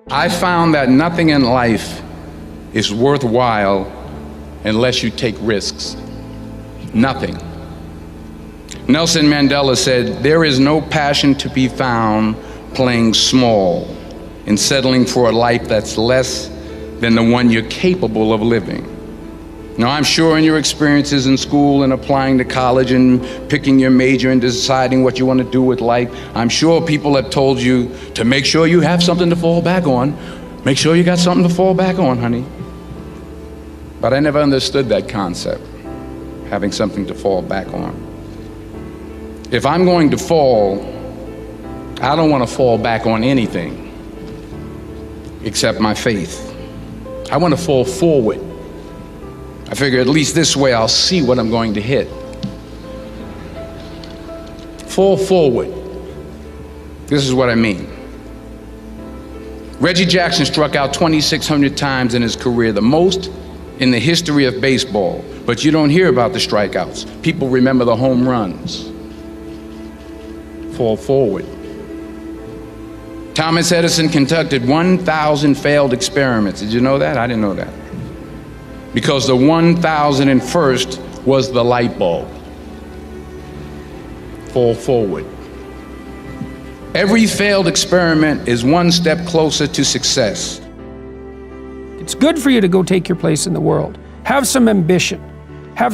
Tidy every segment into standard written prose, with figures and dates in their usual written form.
I found that nothing in life is worthwhile unless you take risks. Nothing. Nelson Mandela said, "There is no passion to be found playing small and settling for a life that's less than the one you're capable of living." Now, I'm sure in your experiences in school and applying to college and picking your major and deciding what you want to do with life, I'm sure people have told you to make sure you have something to fall back on. Make sure you got something to fall back on, honey. But I never understood that concept, having something to fall back on. If I'm going to fall, I don't want to fall back on anything except my faith. I want to fall forward. I figure at least this way I'll see what I'm going to hit. Fall forward. This is what I mean. Reggie Jackson struck out 2,600 times in his career, the most in the history of baseball. But you don't hear about the strikeouts. People remember the home runs. Fall forward. Thomas Edison conducted 1,000 failed experiments. Did you know that? I didn't know that. Because the 1,001st was the light bulb. Fall forward. Every failed experiment is one step closer to success. It's good for you to go take your place in the world. Have some ambition. Have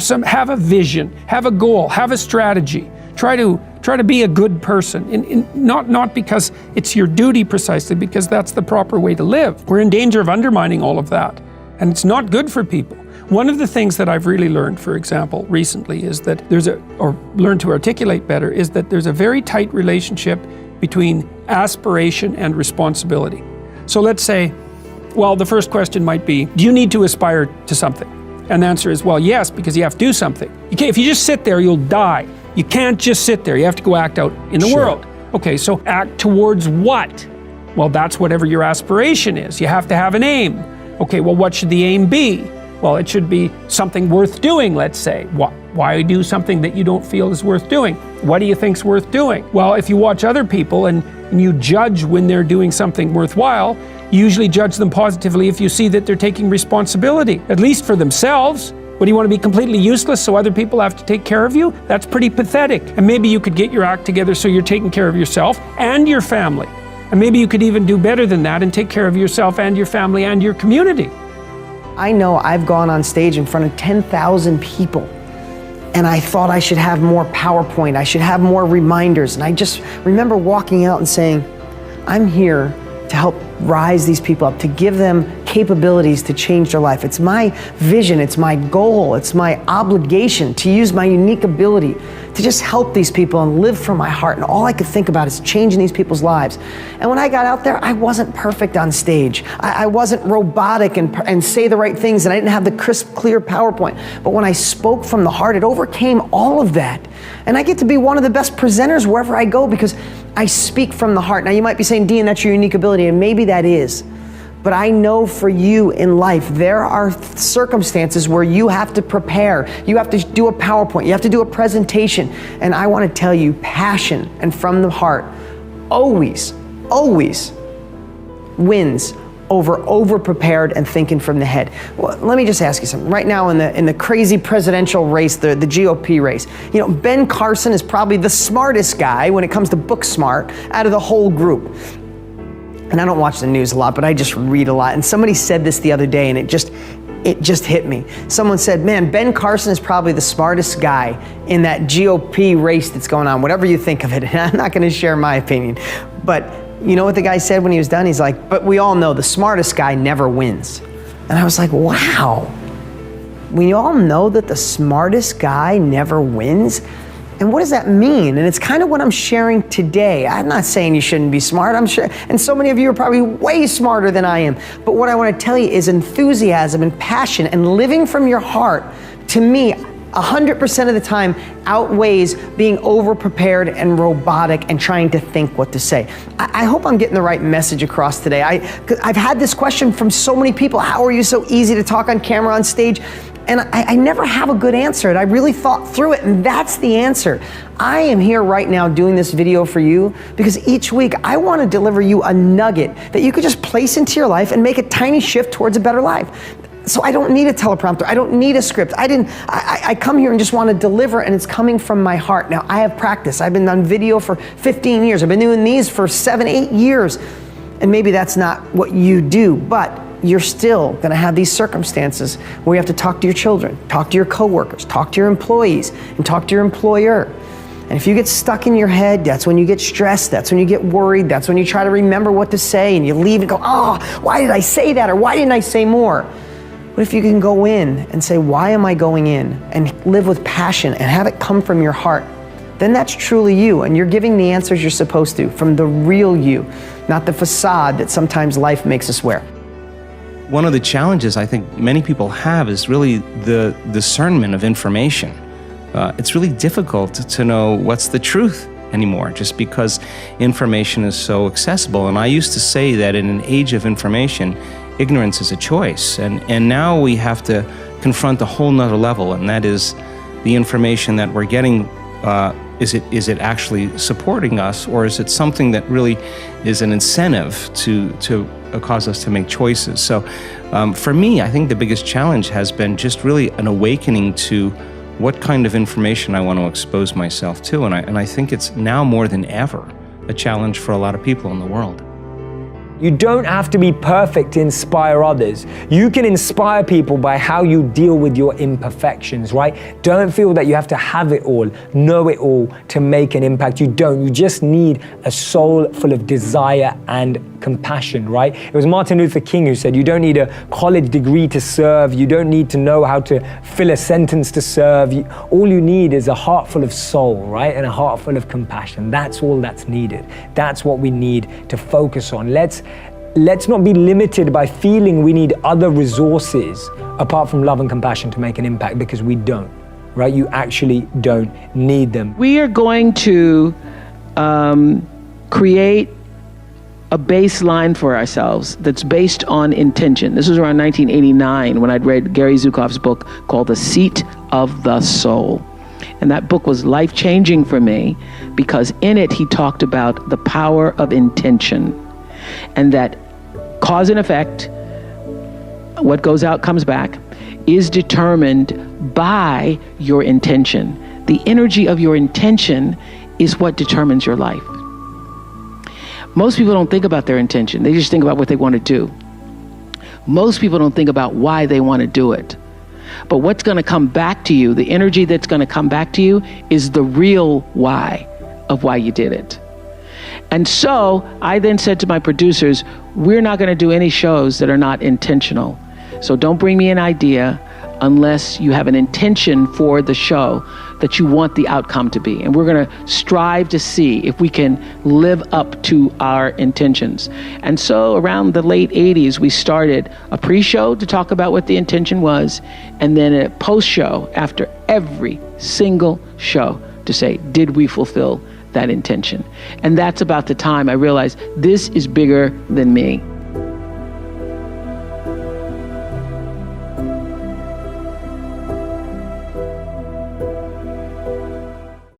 a vision. Have a goal. Have a strategy. Try to be a good person. Not because it's your duty precisely, because that's the proper way to live. We're in danger of undermining all of that. And it's not good for people. One of the things that I've really learned, for example, recently is that learned to articulate better, is that there's a very tight relationship between aspiration and responsibility. So let's say, well, the first question might be, do you need to aspire to something? And the answer is, well, yes, because you have to do something. If you just sit there, you'll die. You can't just sit there. You have to go act out in the world. Okay, so act towards what? Well, that's whatever your aspiration is. You have to have an aim. Okay, well, what should the aim be? Well, it should be something worth doing, let's say. Why do something that you don't feel is worth doing? What do you think's worth doing? Well, if you watch other people and you judge when they're doing something worthwhile, you usually judge them positively if you see that they're taking responsibility, at least for themselves. What, do you want to be completely useless so other people have to take care of you? That's pretty pathetic. And maybe you could get your act together so you're taking care of yourself and your family. And maybe you could even do better than that and take care of yourself and your family and your community. I know I've gone on stage in front of 10,000 people and I thought I should have more PowerPoint, I should have more reminders. And I just remember walking out and saying, I'm here to help rise these people up, to give them capabilities to change their life. It's my vision, it's my goal, it's my obligation to use my unique ability to just help these people and live from my heart. And all I could think about is changing these people's lives. And when I got out there, I wasn't perfect on stage. I wasn't robotic and say the right things, and I didn't have the crisp, clear PowerPoint. But when I spoke from the heart, it overcame all of that. And I get to be one of the best presenters wherever I go because I speak from the heart. Now you might be saying, Dean, that's your unique ability, and maybe that is. But I know for you in life, there are circumstances where you have to prepare. You have to do a PowerPoint. You have to do a presentation. And I want to tell you, passion and from the heart always, always wins over prepared and thinking from the head. Well, let me just ask you something. Right now in the crazy presidential race, the GOP race, you know, Ben Carson is probably the smartest guy when it comes to book smart out of the whole group. And I don't watch the news a lot, but I just read a lot. And somebody said this the other day, and it just hit me. Someone said, man, Ben Carson is probably the smartest guy in that GOP race that's going on, whatever you think of it. And I'm not going to share my opinion. But you know what the guy said when he was done? He's like, but we all know the smartest guy never wins. And I was like, wow. We all know that the smartest guy never wins? And what does that mean? And it's kind of what I'm sharing today. I'm not saying you shouldn't be smart, I'm sure, and so many of you are probably way smarter than I am. But what I want to tell you is enthusiasm and passion and living from your heart, to me, 100% of the time outweighs being over-prepared and robotic and trying to think what to say. I hope I'm getting the right message across today. I've had this question from so many people. How are you so easy to talk on camera, on stage? And I never have a good answer, and I really thought through it, and that's the answer. I am here right now doing this video for you because each week I want to deliver you a nugget that you could just place into your life and make a tiny shift towards a better life. So I don't need a teleprompter. I don't need a script. I come here and just want to deliver, and it's coming from my heart. Now, I have practice. I've been on video for 15 years. I've been doing these for 7, 8 years. And maybe that's not what you do, but you're still going to have these circumstances where you have to talk to your children, talk to your coworkers, talk to your employees, and talk to your employer. And if you get stuck in your head, that's when you get stressed, that's when you get worried, that's when you try to remember what to say, and you leave and go, oh, why did I say that, or why didn't I say more? What if you can go in and say, why am I going in? And live with passion and have it come from your heart. Then that's truly you, and you're giving the answers you're supposed to from the real you, not the facade that sometimes life makes us wear. One of the challenges I think many people have is really the discernment of information. It's really difficult to know what's the truth anymore, just because information is so accessible. And I used to say that in an age of information, ignorance is a choice. And now we have to confront a whole nother level, and that is the information that we're getting. Is it actually supporting us, or is it something that really is an incentive to cause us to make choices? So for me, I think the biggest challenge has been just really an awakening to what kind of information I want to expose myself to. And I think it's now more than ever a challenge for a lot of people in the world. You don't have to be perfect to inspire others. You can inspire people by how you deal with your imperfections, right? Don't feel that you have to have it all, know it all to make an impact. You don't. You just need a soul full of desire and compassion, right? It was Martin Luther King who said, you don't need a college degree to serve. You don't need to know how to fill a sentence to serve. All you need is a heart full of soul, right? And a heart full of compassion. That's all that's needed. That's what we need to focus on. Let's not be limited by feeling we need other resources apart from love and compassion to make an impact, because we don't, right? You actually don't need them. We are going to create a baseline for ourselves that's based on intention. This was around 1989 when I'd read Gary Zukav's book called The Seat of the Soul. And that book was life-changing for me because in it he talked about the power of intention, and that cause and effect, what goes out comes back, is determined by your intention. The energy of your intention is what determines your life. Most people don't think about their intention. They just think about what they want to do. Most people don't think about why they want to do it. But what's going to come back to you, the energy that's going to come back to you, is the real why of why you did it. And so I then said to my producers, we're not going to do any shows that are not intentional. So don't bring me an idea unless you have an intention for the show that you want the outcome to be. And we're going to strive to see if we can live up to our intentions. And so around the late 80s, we started a pre-show to talk about what the intention was, and then a post-show after every single show to say, did we fulfill that intention? And that's about the time I realized this is bigger than me.